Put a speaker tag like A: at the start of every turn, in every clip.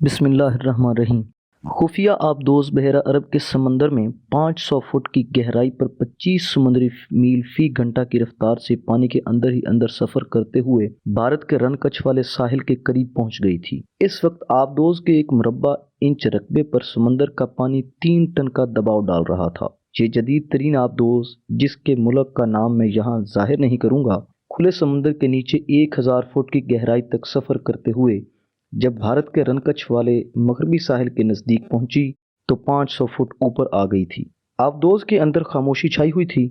A: بسم اللہ الرحمن الرحیم۔ خفیہ آبدوز بحیرہ عرب کے سمندر میں 500 فٹ کی گہرائی پر 25 سمندری میل فی گھنٹہ کی رفتار سے پانی کے اندر ہی اندر سفر کرتے ہوئے بھارت کے رن کچھ والے ساحل کے قریب پہنچ گئی تھی۔ اس وقت آبدوز کے 1 مربع انچ رقبے پر سمندر کا پانی 3 ٹن کا دباؤ ڈال رہا تھا۔ یہ جدید ترین آبدوز، جس کے ملک کا نام میں یہاں ظاہر نہیں کروں گا، کھلے سمندر کے نیچے 1000 فٹ کی گہرائی تک سفر کرتے ہوئے جب بھارت کے رن کچھ والے مغربی ساحل کے نزدیک پہنچی تو 500 فٹ اوپر آ گئی تھی۔ آبدوز کے اندر خاموشی چھائی ہوئی تھی،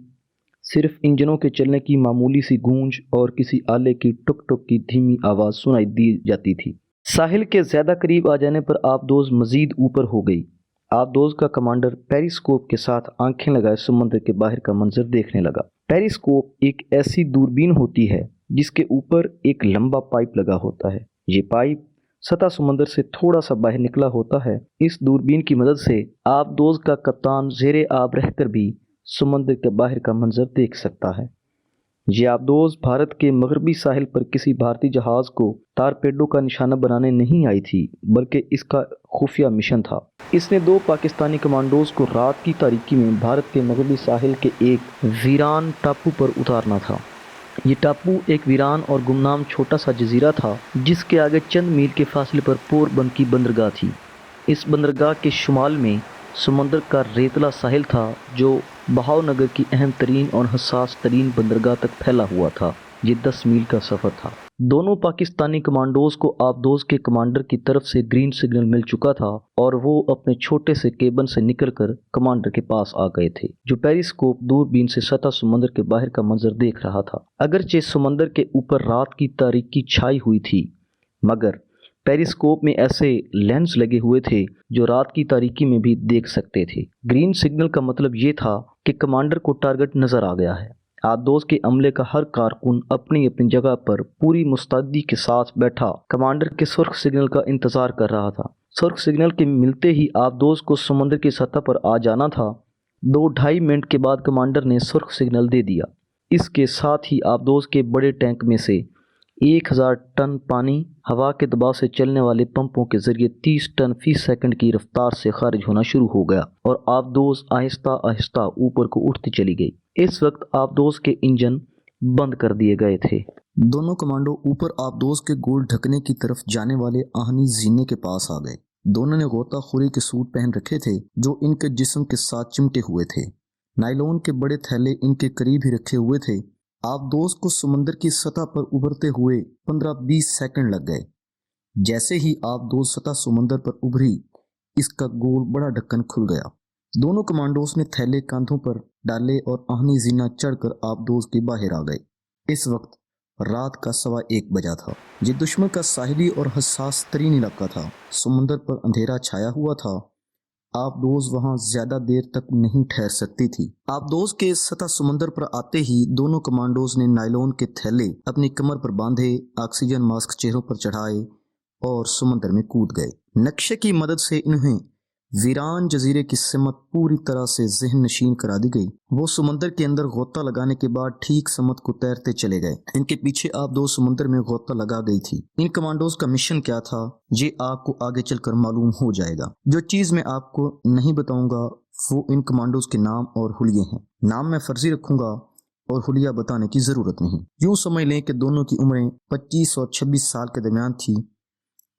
A: صرف انجنوں کے چلنے کی معمولی سی گونج اور کسی آلے کی ٹک ٹک کی دھیمی آواز سنائی دی جاتی تھی۔ ساحل کے زیادہ قریب آ جانے پر آبدوز مزید اوپر ہو گئی۔ آبدوز کا کمانڈر پیریسکوپ کے ساتھ آنکھیں لگائے سمندر کے باہر کا منظر دیکھنے لگا۔ پیریسکوپ ایک ایسی دوربین ہوتی ہے جس کے اوپر ایک لمبا پائپ لگا ہوتا ہے۔ یہ پائپ سطح سمندر سے تھوڑا سا باہر نکلا ہوتا ہے۔ اس دوربین کی مدد سے آبدوز کا کپتان زیر آب رہ کر بھی سمندر کے باہر کا منظر دیکھ سکتا ہے۔ یہ آبدوز بھارت کے مغربی ساحل پر کسی بھارتی جہاز کو ٹارپیڈو کا نشانہ بنانے نہیں آئی تھی، بلکہ اس کا خفیہ مشن تھا۔ اس نے 2 پاکستانی کمانڈوز کو رات کی تاریکی میں بھارت کے مغربی ساحل کے ایک ویران ٹاپو پر اتارنا تھا۔ یہ ٹاپو ایک ویران اور گمنام چھوٹا سا جزیرہ تھا جس کے آگے چند میل کے فاصلے پر پور بند کی بندرگاہ تھی۔ اس بندرگاہ کے شمال میں سمندر کا ریتلا ساحل تھا جو بہاؤ نگر کی اہم ترین اور حساس ترین بندرگاہ تک پھیلا ہوا تھا۔ یہ 10 میل کا سفر تھا۔ دونوں پاکستانی کمانڈوز کو آبدوز کے کمانڈر کی طرف سے گرین سگنل مل چکا تھا اور وہ اپنے چھوٹے سے کیبن سے نکل کر کمانڈر کے پاس آ گئے تھے، جو پیریسکوپ دوربین سے سطح سمندر کے باہر کا منظر دیکھ رہا تھا۔ اگرچہ سمندر کے اوپر رات کی تاریکی چھائی ہوئی تھی، مگر پیریسکوپ میں ایسے لینس لگے ہوئے تھے جو رات کی تاریکی میں بھی دیکھ سکتے تھے۔ گرین سگنل کا مطلب یہ تھا کہ کمانڈر کو ٹارگٹ نظر آ گیا ہے۔ آبدوز کے عملے کا ہر کارکن اپنی اپنی جگہ پر پوری مستعدی کے ساتھ بیٹھا کمانڈر کے سرخ سگنل کا انتظار کر رہا تھا۔ سرخ سگنل کے ملتے ہی آبدوز کو سمندر کی سطح پر آ جانا تھا۔ 2-2.5 منٹ کے بعد کمانڈر نے سرخ سگنل دے دیا۔ اس کے ساتھ ہی آبدوز کے بڑے ٹینک میں سے 1000 ٹن پانی ہوا کے دباؤ سے چلنے والے پمپوں کے ذریعے 30 ٹن فی سیکنڈ کی رفتار سے خارج ہونا شروع ہو گیا اور آبدوز آہستہ آہستہ اوپر کو اٹھتی چلی گئی۔ اس وقت آبدوز کے انجن بند کر دیے گئے تھے۔ دونوں کمانڈو اوپر آبدوز کے گول ڈھکنے کی طرف جانے والے آہنی زینے کے پاس آ گئے۔ دونوں نے غوطہ خوری کے سوٹ پہن رکھے تھے جو ان کے جسم کے ساتھ چمٹے ہوئے تھے۔ نائلون کے بڑے تھیلے ان کے قریب ہی رکھے ہوئے تھے۔ آبدوز کو سمندر کی سطح پر ابھرتے ہوئے 15-20 سیکنڈ لگ گئے۔ جیسے ہی آبدوز سطح سمندر پر ابھری، اس کا گول بڑا ڈھکن کھل گیا۔ دونوں کمانڈوز نے تھیلے کاندھوں پر ڈالے اور آہنی زینہ چڑھ کر آبدوز کے باہر آ گئے۔ اس وقت رات کا 1:15 بجا تھا۔ یہ دشمن کا ساحلی اور حساس ترین علاقہ تھا۔ سمندر پر اندھیرا چھایا ہوا تھا۔ آبدوز وہاں زیادہ دیر تک نہیں ٹھہر سکتی تھی۔ آبدوز کے سطح سمندر پر آتے ہی دونوں کمانڈوز نے نائلون کے تھیلے اپنی کمر پر باندھے، آکسیجن ماسک چہروں پر چڑھائے اور سمندر میں کود گئے۔ نقشے کی مدد سے انہیں ویران جزیرے کی سمت پوری طرح سے ذہن نشین کرا دی گئی۔ وہ سمندر کے اندر غوطہ لگانے کے بعد ٹھیک سمت کو تیرتے چلے گئے۔ ان کے پیچھے آبدوز سمندر میں غوطہ لگا گئی تھی۔ ان کمانڈوز کا مشن کیا تھا یہ آپ کو آگے چل کر معلوم ہو جائے گا۔ جو چیز میں آپ کو نہیں بتاؤں گا وہ ان کمانڈوز کے نام اور حلیے ہیں۔ نام میں فرضی رکھوں گا اور حلیہ بتانے کی ضرورت نہیں۔ یوں سمجھ لیں کہ دونوں کی عمریں 25 اور 26 سال کے درمیان تھی۔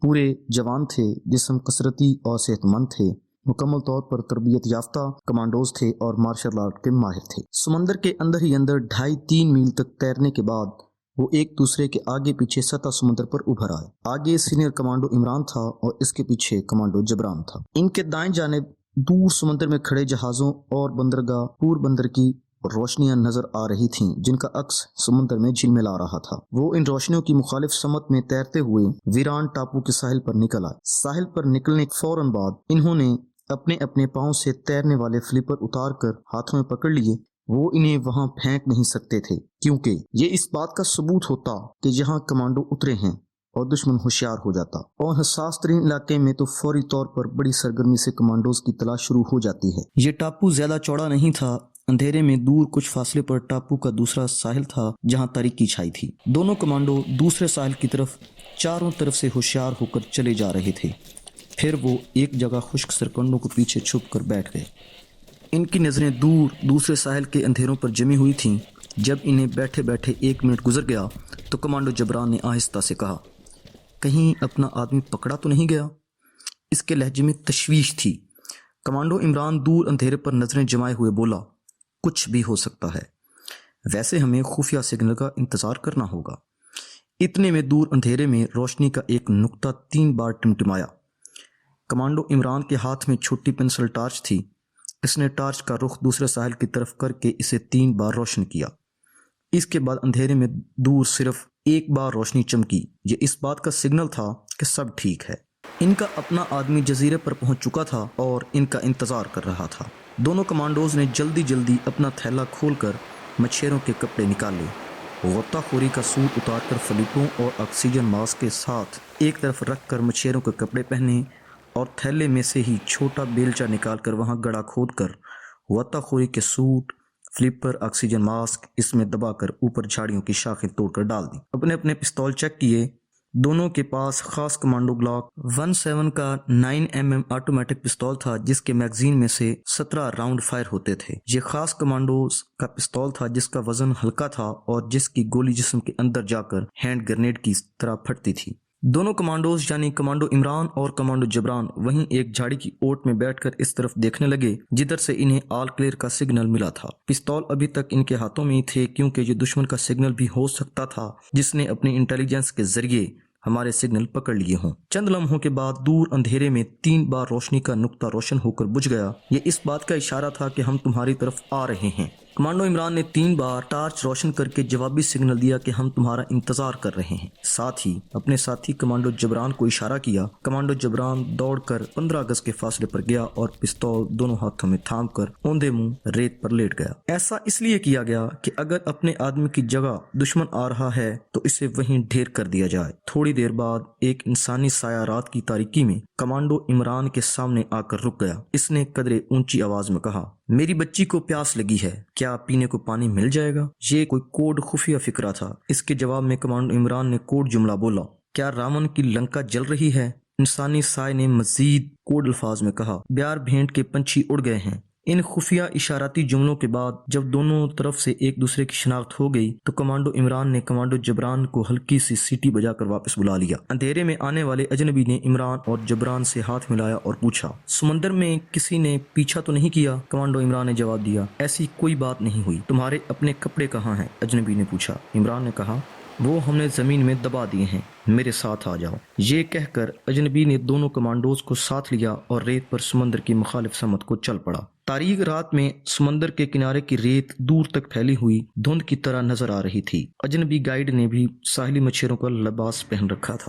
A: پورے جوان تھے، جسم کثرتی اور صحت مند تھے، مکمل طور پر تربیت یافتہ کمانڈوز تھے اور مارشل آرٹ کے ماہر تھے۔ سمندر کے اندر ہی اندر 2.5-3 میل تک تیرنے کے بعد وہ ایک دوسرے کے آگے پیچھے سطح سمندر پر ابھر آئے۔ آگے سینئر کمانڈو عمران تھا اور اس کے پیچھے کمانڈو جبران تھا۔ ان کے دائیں جانب دور سمندر میں کھڑے جہازوں اور بندرگاہ پور بندر کی روشنیاں نظر آ رہی تھیں جن کا عکس سمندر میں جھلملا رہا تھا۔ وہ ان روشنیوں کی مخالف سمت میں تیرتے ہوئے ویران ٹاپو کے ساحل پر نکل آئے۔ ساحل پر نکلنے کے فوراً بعد انہوں نے اپنے اپنے پاؤں سے تیرنے والے فلپر اتار کر ہاتھوں میں پکڑ لیے۔ وہ انہیں وہاں پھینک نہیں سکتے تھے کیونکہ یہ اس بات کا ثبوت ہوتا کہ جہاں کمانڈو اترے ہیں اور دشمن ہوشیار ہو جاتا، اور حساس ترین علاقے میں تو فوری طور پر بڑی سرگرمی سے کمانڈوز کی تلاش شروع ہو جاتی ہے۔ یہ ٹاپو زیادہ چوڑا نہیں تھا۔ اندھیرے میں دور کچھ فاصلے پر ٹاپو کا دوسرا ساحل تھا جہاں تاریکی چھائی تھی۔ دونوں کمانڈو دوسرے ساحل کی طرف چاروں طرف سے ہوشیار ہو کر چلے جا رہے تھے۔ پھر وہ ایک جگہ خشک سرکنڈوں کو پیچھے چھپ کر بیٹھ گئے۔ ان کی نظریں دور دوسرے ساحل کے اندھیروں پر جمی ہوئی تھیں۔ جب انہیں بیٹھے بیٹھے 1 منٹ گزر گیا تو کمانڈو جبران نے آہستہ سے کہا، کہیں اپنا آدمی پکڑا تو نہیں گیا؟ اس کے لہجے میں تشویش تھی۔ کمانڈو عمران دور اندھیرے پر نظریں جمائے ہوئے بولا، کچھ بھی ہو سکتا ہے، ویسے ہمیں خفیہ سگنل کا انتظار کرنا ہوگا۔ اتنے میں دور اندھیرے میں روشنی کا ایک نقطہ 3 بار ٹمٹمایا۔ کمانڈو عمران کے ہاتھ میں چھوٹی پنسل ٹارچ تھی۔ اس نے ٹارچ کا رخ دوسرے ساحل کی طرف کر کے اسے 3 بار روشن کیا۔ اس کے بعد اندھیرے میں دور صرف 1 بار روشنی چمکی۔ یہ اس بات کا سگنل تھا کہ سب ٹھیک ہے۔ ان کا اپنا آدمی جزیرے پر پہنچ چکا تھا اور ان کا انتظار کر رہا تھا۔ دونوں کمانڈوز نے جلدی جلدی اپنا تھیلا کھول کر مچھیروں کے کپڑے نکالے۔ غوطہ خوری کا سوٹ اتار کر فلیپوں اور آکسیجن ماسک کے ساتھ ایک طرف رکھ کر مچھیروں کے کپڑے پہنے اور تھیلے میں سے ہی چھوٹا بیلچہ نکال کر وہاں گڑھا کھود کر غوطہ خوری کے سوٹ، فلیپر، آکسیجن ماسک اس میں دبا کر اوپر جھاڑیوں کی شاخیں توڑ کر ڈال دیں۔ اپنے اپنے پستول چیک کیے۔ دونوں کے پاس خاص کمانڈو گلاک 17 کا 9mm آٹومیٹک پستول تھا جس کے میگزین میں سے 17 راؤنڈ فائر ہوتے تھے۔ یہ خاص کمانڈوز کا پستول تھا جس کا وزن ہلکا تھا اور جس کی گولی جسم کے اندر جا کر ہینڈ گرنیڈ کی طرح پھٹتی تھی۔ دونوں کمانڈوز یعنی کمانڈو عمران اور کمانڈو جبران وہیں ایک جھاڑی کی اوٹ میں بیٹھ کر اس طرف دیکھنے لگے جدھر سے انہیں آل کلیئر کا سگنل ملا تھا۔ پستول ابھی تک ان کے ہاتھوں میں ہی تھے کیونکہ یہ دشمن کا سگنل بھی ہو سکتا تھا جس نے اپنی انٹیلیجنس کے ذریعے ہمارے سگنل پکڑ لیے ہوں۔ چند لمحوں کے بعد دور اندھیرے میں 3 بار روشنی کا نقطہ روشن ہو کر بجھ گیا۔ یہ اس بات کا اشارہ تھا کہ ہم تمہاری طرف آ رہے ہیں۔ کمانڈو عمران نے 3 بار ٹارچ روشن کر کے جوابی سگنل دیا کہ ہم تمہارا انتظار کر رہے ہیں۔ ساتھ ہی اپنے ساتھی کمانڈو جبران کو اشارہ کیا۔ کمانڈو جبران دوڑ کر 15 گز کے فاصلے پر گیا اور پستول دونوں ہاتھوں میں تھام کر اوندے منہ ریت پر لیٹ گیا۔ ایسا اس لیے کیا گیا کہ اگر اپنے آدمی کی جگہ دشمن آ رہا ہے تو اسے وہیں ڈھیر کر دیا جائے۔ تھوڑی دیر بعد ایک انسانی سایہ رات کی تاریکی میں کمانڈو عمران کے سامنے آ کر رک گیا۔ اس نے قدرے اونچی آواز میں کہا، میری بچی کو پیاس لگی ہے، کیا پینے کو پانی مل جائے گا؟ یہ کوئی کوڈ خفیہ فکرہ تھا۔ اس کے جواب میں کمانڈو عمران نے کوڈ جملہ بولا، کیا راون کی لنکا جل رہی ہے؟ انسانی سائے نے مزید کوڈ الفاظ میں کہا، بیار بھینٹ کے پنچھی اڑ گئے ہیں۔ ان خفیہ اشاراتی جملوں کے بعد جب دونوں طرف سے ایک دوسرے کی شناخت ہو گئی تو کمانڈو عمران نے کمانڈو جبران کو ہلکی سی سیٹی بجا کر واپس بلا لیا۔ اندھیرے میں آنے والے اجنبی نے عمران اور جبران سے ہاتھ ملایا اور پوچھا، سمندر میں کسی نے پیچھا تو نہیں کیا؟ کمانڈو عمران نے جواب دیا، ایسی کوئی بات نہیں ہوئی۔ تمہارے اپنے کپڑے کہاں ہیں؟ اجنبی نے پوچھا۔ عمران نے کہا، وہ ہم نے زمین میں دبا دیے ہیں، میرے ساتھ آ جاؤ۔ یہ کہہ کر اجنبی نے دونوں کمانڈوز کو ساتھ لیا اور ریت پر سمندر کی مخالف سمت کو چل پڑا۔ تاریک رات میں سمندر کے کنارے کی ریت دور تک پھیلی ہوئی دھند کی طرح نظر آ رہی تھی۔ اجنبی گائیڈ نے بھی ساحلی مچھروں کا لباس پہن رکھا تھا۔